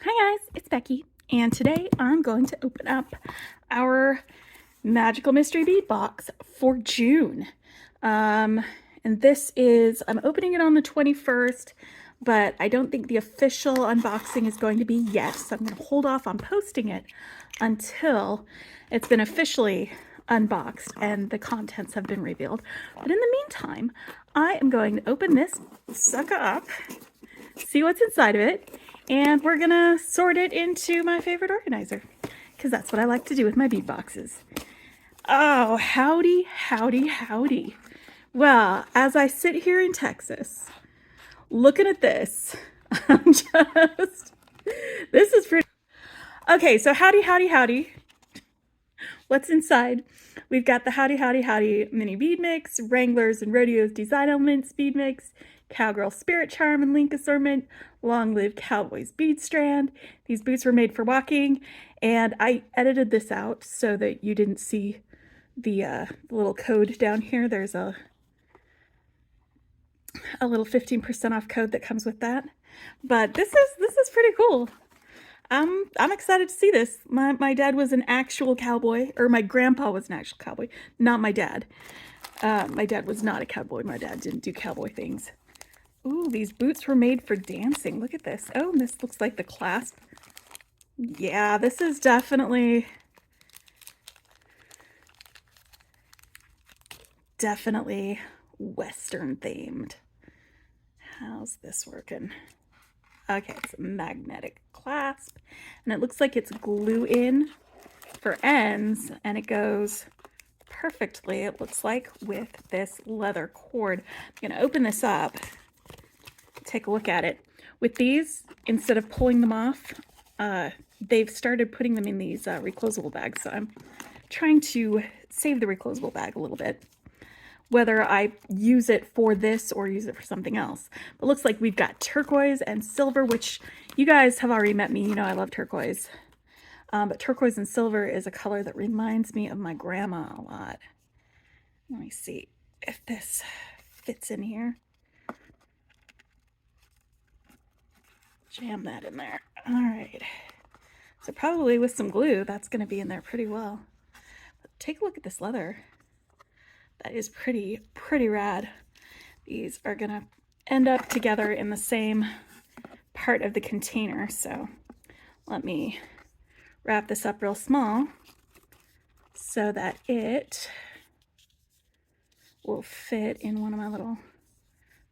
Hi guys, it's Becky, and today I'm going to open up our Magical Mystery Bead Box for June. And this is, I'm opening it on the 21st, but I don't think the official unboxing is going to be yet, so I'm going to hold off on posting it until it's been officially unboxed and the contents have been revealed. But in the meantime, I am going to open this sucker up, see what's inside of it, and we're gonna sort it into my favorite organizer, because that's what I like to do with my bead boxes. Oh, howdy, howdy, howdy. Well, as I sit here in Texas, looking at this, this is pretty. Okay, so howdy, howdy, howdy. What's inside? We've got the Howdy Howdy Howdy mini bead mix, Wranglers and Rodeos design elements bead mix, Cowgirl Spirit Charm and Link assortment, Long Live Cowboys bead strand. These boots were made for walking, and I edited this out so that you didn't see the little code down here. There's a little 15% off code that comes with that. But this is pretty cool. I'm excited to see this. My dad was an actual cowboy, or my grandpa was an actual cowboy, not my dad. My dad was not a cowboy. My dad didn't do cowboy things. Ooh, these boots were made for dancing. Look at this. Oh, and this looks like the clasp. Yeah, this is definitely Western themed. How's this working? Okay, it's a magnetic clasp, and it looks like it's glue in for ends, and it goes perfectly, it looks like, with this leather cord. I'm gonna open this up, take a look at it. With these, instead of pulling them off, they've started putting them in these reclosable bags, so I'm trying to save the reclosable bag a little bit, whether I use it for this or use it for something else. But looks like we've got turquoise and silver, which you guys have already met me. You know I love turquoise. But turquoise and silver is a color that reminds me of my grandma a lot. Let me see if this fits in here. Jam that in there. All right. So probably with some glue, that's going to be in there pretty well. But take a look at this leather. That is pretty rad. These are gonna end up together in the same part of the container. So let me wrap this up real small so that it will fit in one of my little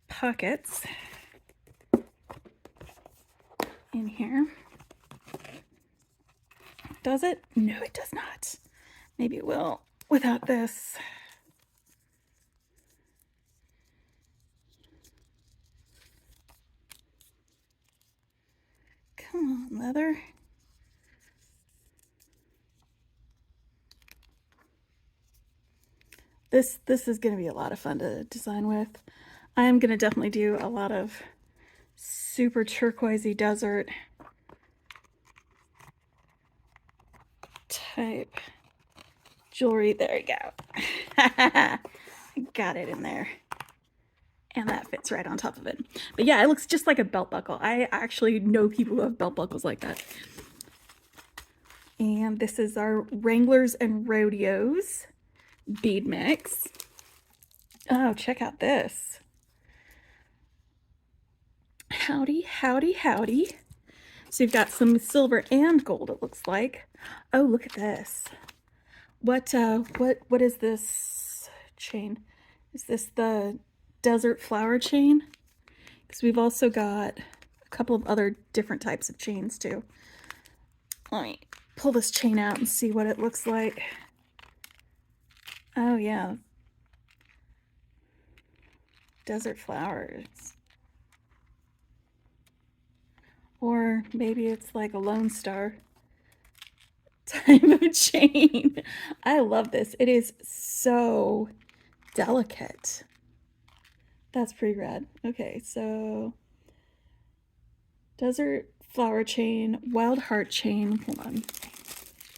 pockets in here. Does it? No, it does not. Maybe it will without this. Come on, leather. This is going to be a lot of fun to design with. I am going to definitely do a lot of super turquoisey desert type jewelry. There you go. Got it in there. And that fits right on top of it. But yeah, it looks just like a belt buckle. I actually know people who have belt buckles like that. And this is our Wranglers and Rodeos bead mix. Oh, check out this. Howdy, howdy, howdy. So you've got some silver and gold, it looks like. Oh, look at this. What is this chain? Is this the desert flower chain? Because we've also got a couple of other different types of chains too. Let me pull this chain out and see what it looks like. Oh yeah, desert flowers. Or maybe it's like a Lone Star type of chain. I love this. It is so delicate. That's pretty rad. Okay, so desert flower chain, wild heart chain. Hold on.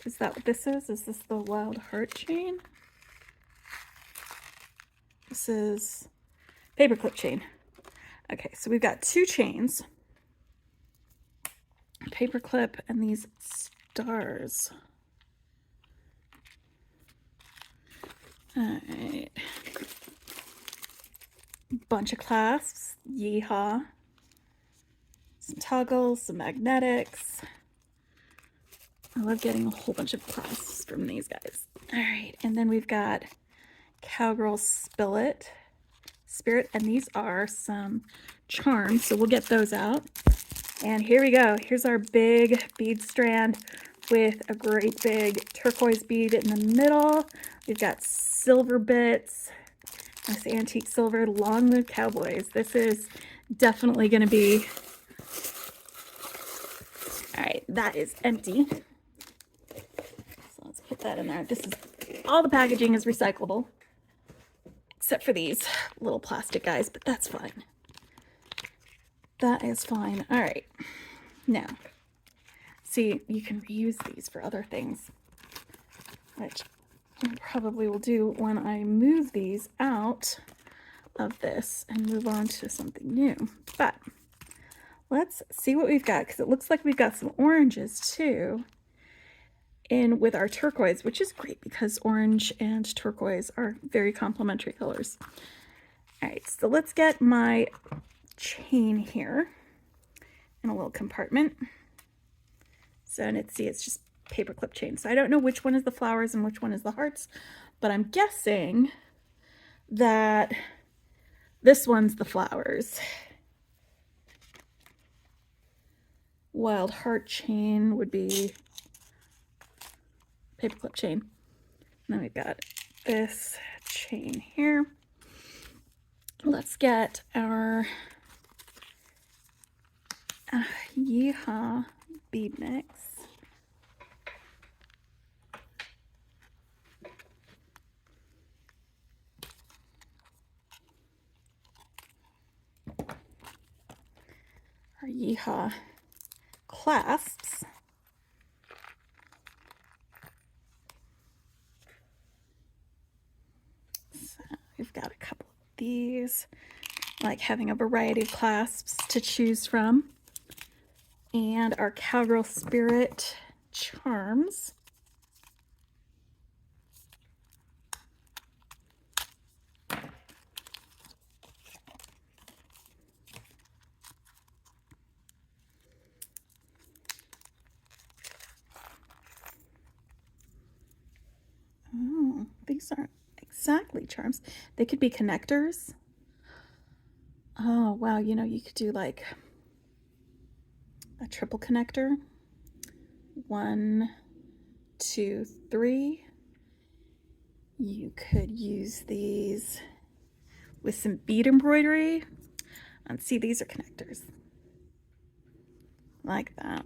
Is that what this is? Is this the wild heart chain? This is paperclip chain. Okay, so we've got two chains. paper clip and these stars. All right. Bunch of clasps. Yeehaw. Some toggles, some magnetics. I love getting a whole bunch of clasps from these guys. All right, and then we've got Cowgirl Spirit, and these are some charms, so we'll get those out. And here we go. Here's our big bead strand with a great big turquoise bead in the middle. We've got silver bits, nice antique silver, long lived cowboys. This is definitely going to be... All right, that is empty. So let's put that in there. This is, all the packaging is recyclable, except for these little plastic guys, but that's fine. That is fine. All right. Now, see, you can reuse these for other things, which I probably will do when I move these out of this and move on to something new. But let's see what we've got, because it looks like we've got some oranges too in with our turquoise, which is great because orange and turquoise are very complementary colors. All right, so let's get my chain here in a little compartment. So, and it's just paper clip chain. So I don't know which one is the flowers and which one is the hearts, but I'm guessing that this one's the flowers. Wild heart chain would be paperclip chain. And then we've got this chain here. Let's get our Yeehaw bead mix. Our Yeehaw clasps. So we've got a couple of these, like having a variety of clasps to choose from. And our Cowgirl Spirit charms. Oh, these aren't exactly charms. They could be connectors. Oh, wow. You know, you could do like a triple connector. 1, 2, 3. You could use these with some bead embroidery. And see, these are connectors. Like that.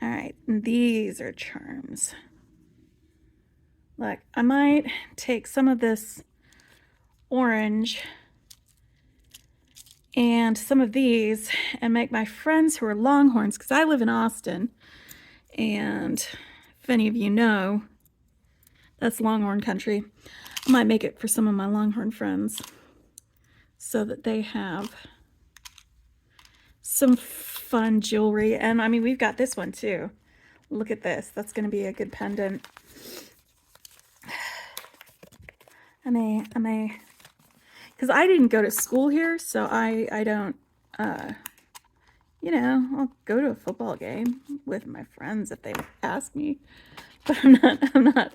All right, and these are charms. Look, I might take some of this orange and some of these and make my friends who are Longhorns, because I live in Austin, and if any of you know, that's Longhorn country. I might make it for some of my Longhorn friends so that they have some fun jewelry. And I mean, we've got this one too. Look at this. That's going to be a good pendant. I may, because I didn't go to school here, so I don't, you know, I'll go to a football game with my friends if they ask me, but I'm not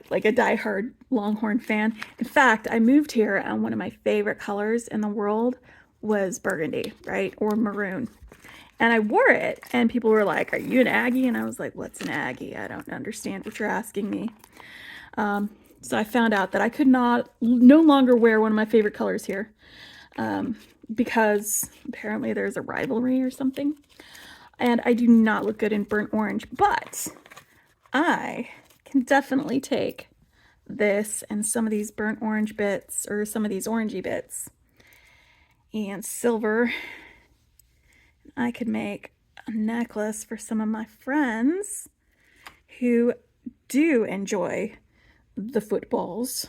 like a diehard Longhorn fan. In fact, I moved here and one of my favorite colors in the world was burgundy, right? Or maroon. And I wore it and people were like, "Are you an Aggie?" And I was like, "What's an Aggie? I don't understand what you're asking me." So I found out that I could no longer wear one of my favorite colors here because apparently there's a rivalry or something. And I do not look good in burnt orange, but I can definitely take this and some of these burnt orange bits or some of these orangey bits and silver. I could make a necklace for some of my friends who do enjoy the footballs.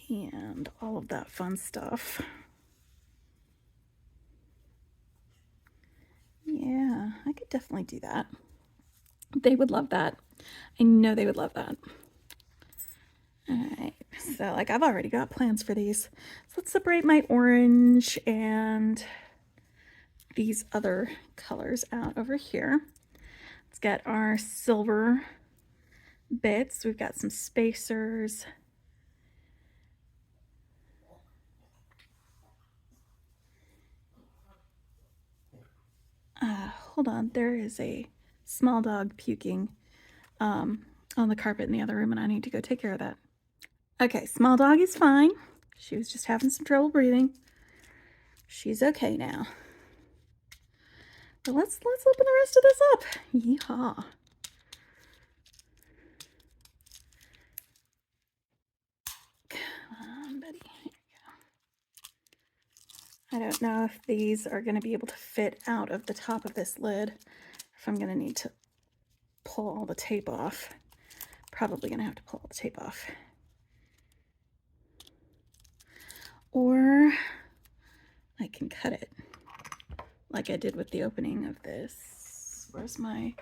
And all of that fun stuff. definitely do that. They would love that. I know they would love that. All right, so like I've already got plans for these. So let's separate my orange and these other colors out over here. Let's get our silver bits. We've got some spacers. Hold on, there is a small dog puking on the carpet in the other room, and I need to go take care of that. Okay, small dog is fine. She was just having some trouble breathing. She's okay now. But let's open the rest of this up. Yeehaw. Come on, buddy. Here you go. I don't know if these are going to be able to fit out of the top of this lid, if I'm going to need to pull all the tape off. Probably going to have to pull all the tape off. Or I can cut it like I did with the opening of this. Where's my...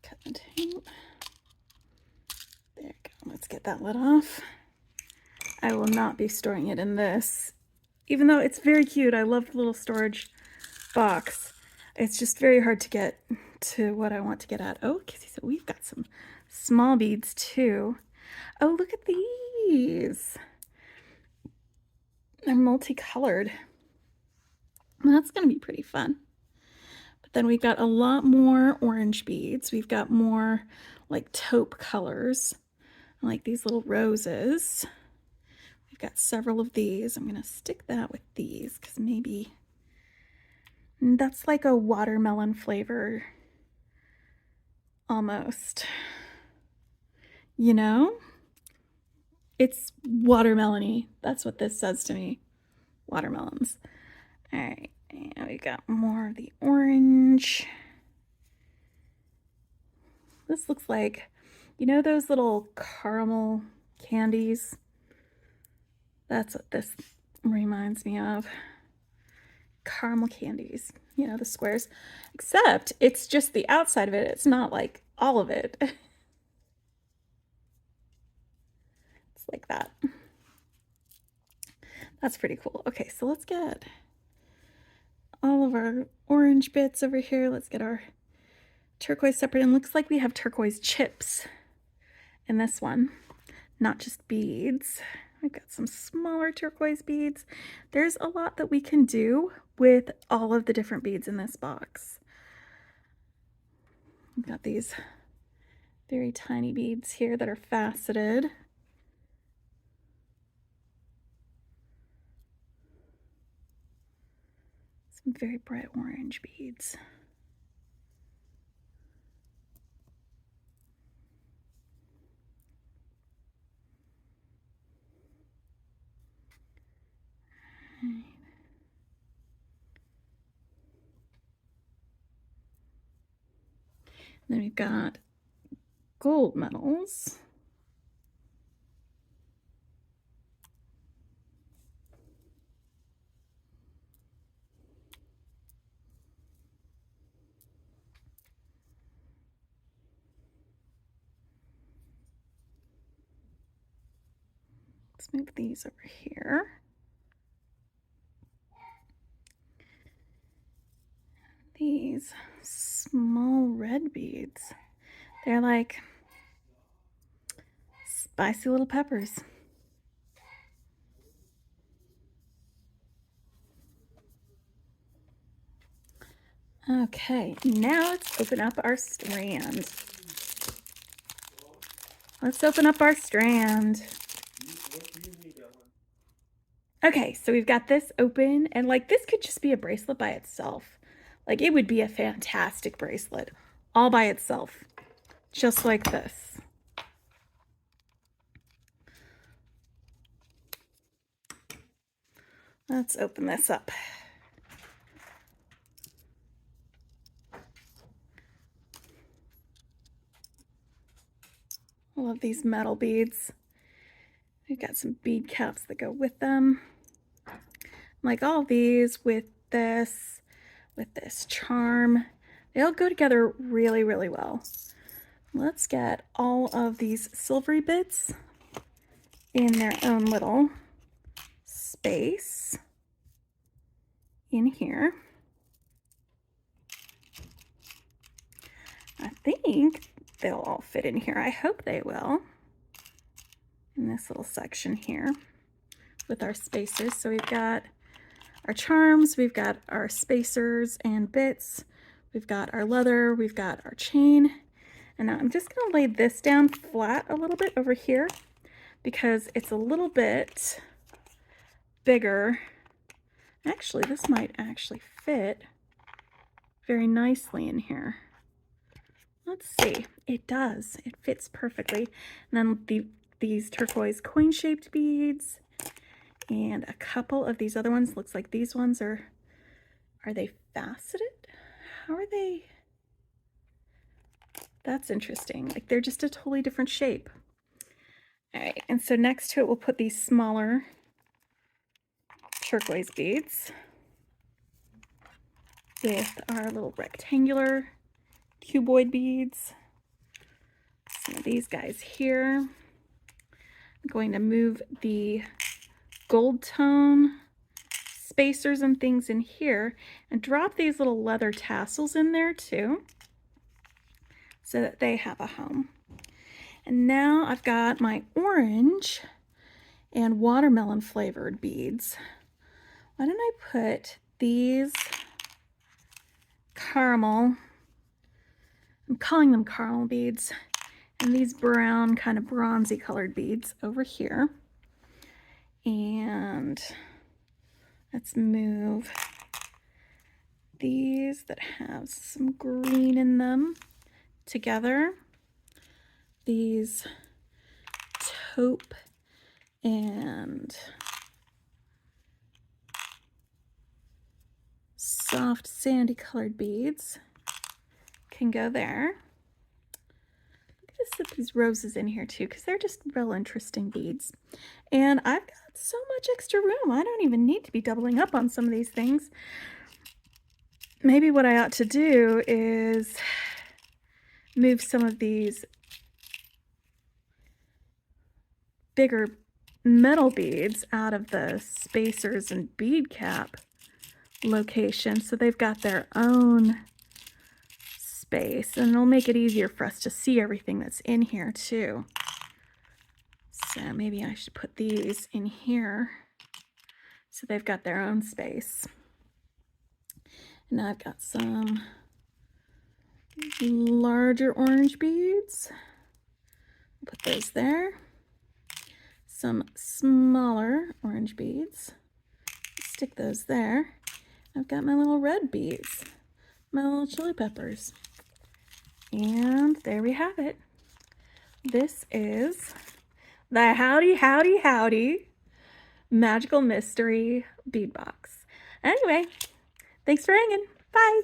Cut the tape. There we go. Let's get that lid off. I will not be storing it in this. Even though it's very cute, I love the little storage box. It's just very hard to get to what I want to get at. Oh, so we've got some small beads too. Oh, look at these. They're multicolored. That's going to be pretty fun. But then we've got a lot more orange beads. We've got more like taupe colors, like these little roses. We've got several of these. I'm going to stick that with these because maybe that's like a watermelon flavor almost. You know? It's watermelony. That's what this says to me. Watermelons. All right. And we got more of the orange. This looks like, you know those little caramel candies? That's what this reminds me of. Caramel candies. You know, the squares. Except it's just the outside of it. It's not like all of it. It's like that. That's pretty cool. Okay, so let's get all of our orange bits over here. Let's get our turquoise separate. And looks like we have turquoise chips in this one, not just beads. We've got some smaller turquoise beads. There's a lot that we can do with all of the different beads in this box. We've got these very tiny beads here that are faceted. Some very bright orange beads. Right. Then we've got gold medals. Let's move these over here. These small red beads. They're like spicy little peppers. Okay, now let's open up our strand. Let's open up our strand. Okay, so we've got this open, and like this could just be a bracelet by itself. Like it would be a fantastic bracelet all by itself, just like this. Let's open this up. I love these metal beads. We've got some bead caps that go with them. Like all these with this charm. They all go together really, really well. Let's get all of these silvery bits in their own little space in here. I think they'll all fit in here. I hope they will. In this little section here with our spacers. So we've got our charms, we've got our spacers and bits, we've got our leather, we've got our chain. And now I'm just going to lay this down flat a little bit over here because it's a little bit bigger. Actually, this might actually fit very nicely in here. Let's see. It does. It fits perfectly. And then these turquoise coin-shaped beads and a couple of these other ones. Looks like these ones are they faceted? How are they? That's interesting. Like they're just a totally different shape. All right, and so next to it, we'll put these smaller turquoise beads with our little rectangular cuboid beads. Some of these guys here. I'm going to move the gold tone spacers and things in here and drop these little leather tassels in there too so that they have a home. And now I've got my orange and watermelon flavored beads. Why don't I put these caramel, I'm calling them caramel beads, and these brown kind of bronzy colored beads over here. And let's move these that have some green in them together. These taupe and soft sandy colored beads can go there. I'm going to set these roses in here too because they're just real interesting beads. And I've got so much extra room. I don't even need to be doubling up on some of these things. Maybe what I ought to do is move some of these bigger metal beads out of the spacers and bead cap location so they've got their own space, and it'll make it easier for us to see everything that's in here too. So maybe I should put these in here so they've got their own space. And now I've got some larger orange beads. Put those there. Some smaller orange beads. Stick those there. I've got my little red beads, my little chili peppers. And there we have it. This is the Howdy Howdy Howdy Magical Mystery Bead Box. Anyway, thanks for hanging. Bye.